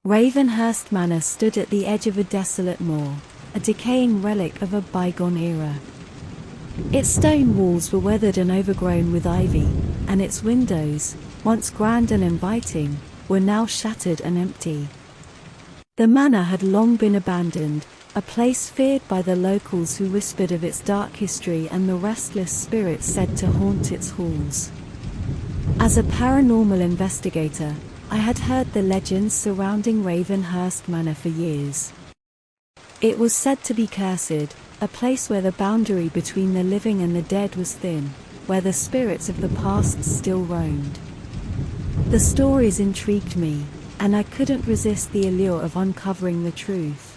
Ravenhurst Manor stood at the edge of a desolate moor, a decaying relic of a bygone era. Its stone walls were weathered and overgrown with ivy, and its windows, once grand and inviting, were now shattered and empty. The manor had long been abandoned, a place feared by the locals who whispered of its dark history and the restless spirits said to haunt its halls. As a paranormal investigator, I had heard the legends surrounding Ravenhurst Manor for years. It was said to be cursed, a place where the boundary between the living and the dead was thin, where the spirits of the past still roamed. The stories intrigued me, and I couldn't resist the allure of uncovering the truth.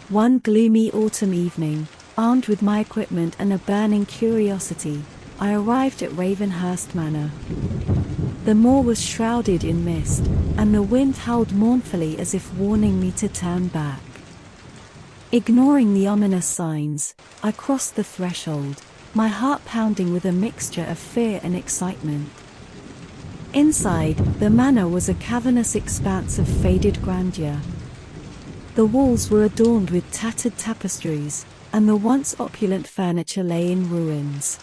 One gloomy autumn evening, armed with my equipment and a burning curiosity, I arrived at Ravenhurst Manor. The moor was shrouded in mist, and the wind howled mournfully as if warning me to turn back. Ignoring the ominous signs, I crossed the threshold, my heart pounding with a mixture of fear and excitement. Inside, the manor was a cavernous expanse of faded grandeur. The walls were adorned with tattered tapestries, and the once opulent furniture lay in ruins.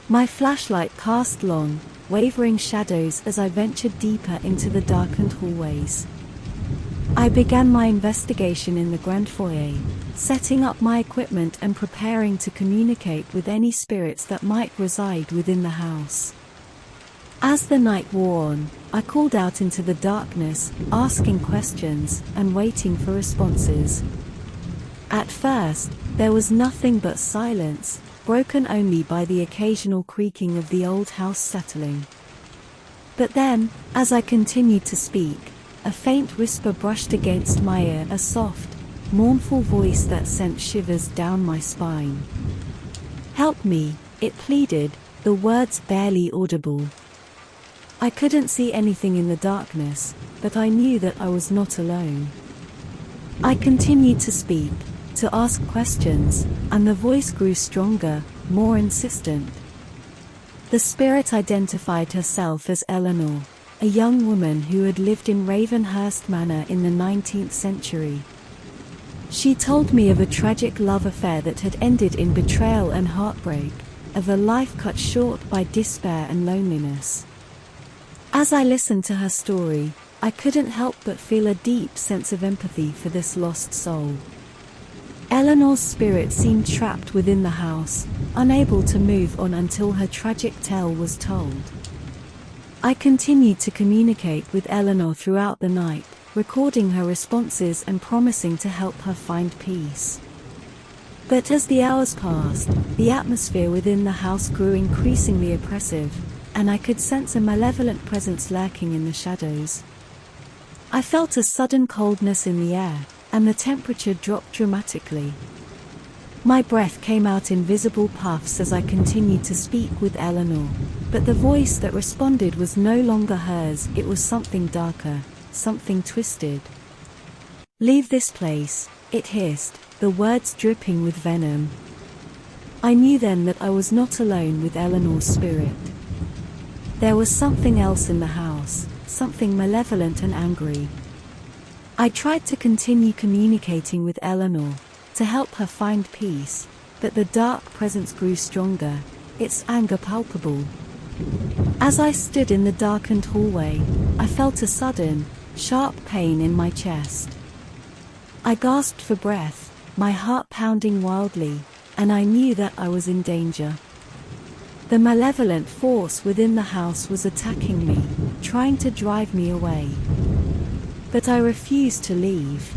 My flashlight cast long, wavering shadows as I ventured deeper into the darkened hallways. I began my investigation in the grand foyer, setting up my equipment and preparing to communicate with any spirits that might reside within the house. As the night wore on, I called out into the darkness, asking questions and waiting for responses. At first, there was nothing but silence, broken only by the occasional creaking of the old house settling. But then, as I continued to speak, a faint whisper brushed against my ear, a soft, mournful voice that sent shivers down my spine. "Help me," it pleaded, the words barely audible. I couldn't see anything in the darkness, but I knew that I was not alone. I continued to speak, to ask questions, and the voice grew stronger, more insistent. The spirit identified herself as Eleanor, a young woman who had lived in Ravenhurst Manor in the 19th century. She told me of a tragic love affair that had ended in betrayal and heartbreak, of a life cut short by despair and loneliness. As I listened to her story, I couldn't help but feel a deep sense of empathy for this lost soul. Eleanor's spirit seemed trapped within the house, unable to move on until her tragic tale was told. I continued to communicate with Eleanor throughout the night, recording her responses and promising to help her find peace. But as the hours passed, the atmosphere within the house grew increasingly oppressive, and I could sense a malevolent presence lurking in the shadows. I felt a sudden coldness in the air, and the temperature dropped dramatically. My breath came out in visible puffs as I continued to speak with Eleanor, but the voice that responded was no longer hers, it was something darker, something twisted. "Leave this place," it hissed, the words dripping with venom. I knew then that I was not alone with Eleanor's spirit. There was something else in the house, something malevolent and angry. I tried to continue communicating with Eleanor, to help her find peace, but the dark presence grew stronger, its anger palpable. As I stood in the darkened hallway, I felt a sudden, sharp pain in my chest. I gasped for breath, my heart pounding wildly, and I knew that I was in danger. The malevolent force within the house was attacking me, trying to drive me away. But I refused to leave.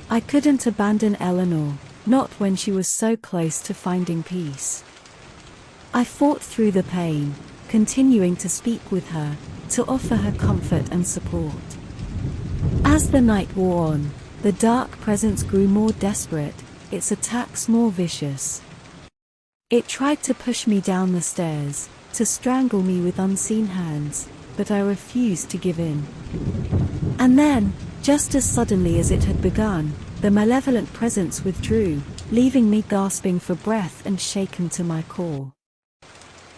I couldn't abandon Eleanor, not when she was so close to finding peace. I fought through the pain, continuing to speak with her, to offer her comfort and support. As the night wore on, the dark presence grew more desperate, its attacks more vicious. It tried to push me down the stairs, to strangle me with unseen hands, but I refused to give in. And then, just as suddenly as it had begun, the malevolent presence withdrew, leaving me gasping for breath and shaken to my core.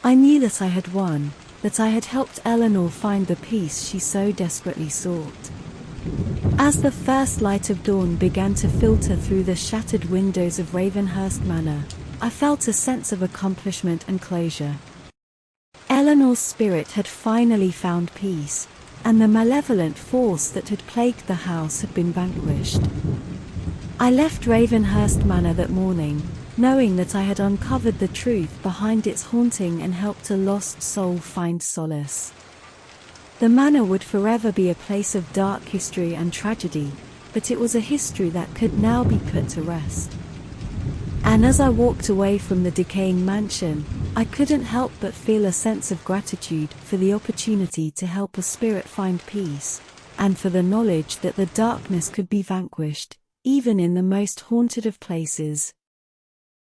I knew that I had won, that I had helped Eleanor find the peace she so desperately sought. As the first light of dawn began to filter through the shattered windows of Ravenhurst Manor, I felt a sense of accomplishment and closure. Eleanor's spirit had finally found peace, and the malevolent force that had plagued the house had been vanquished. I left Ravenhurst Manor that morning, knowing that I had uncovered the truth behind its haunting and helped a lost soul find solace. The manor would forever be a place of dark history and tragedy, but it was a history that could now be put to rest. And as I walked away from the decaying mansion, I couldn't help but feel a sense of gratitude for the opportunity to help a spirit find peace, and for the knowledge that the darkness could be vanquished, even in the most haunted of places.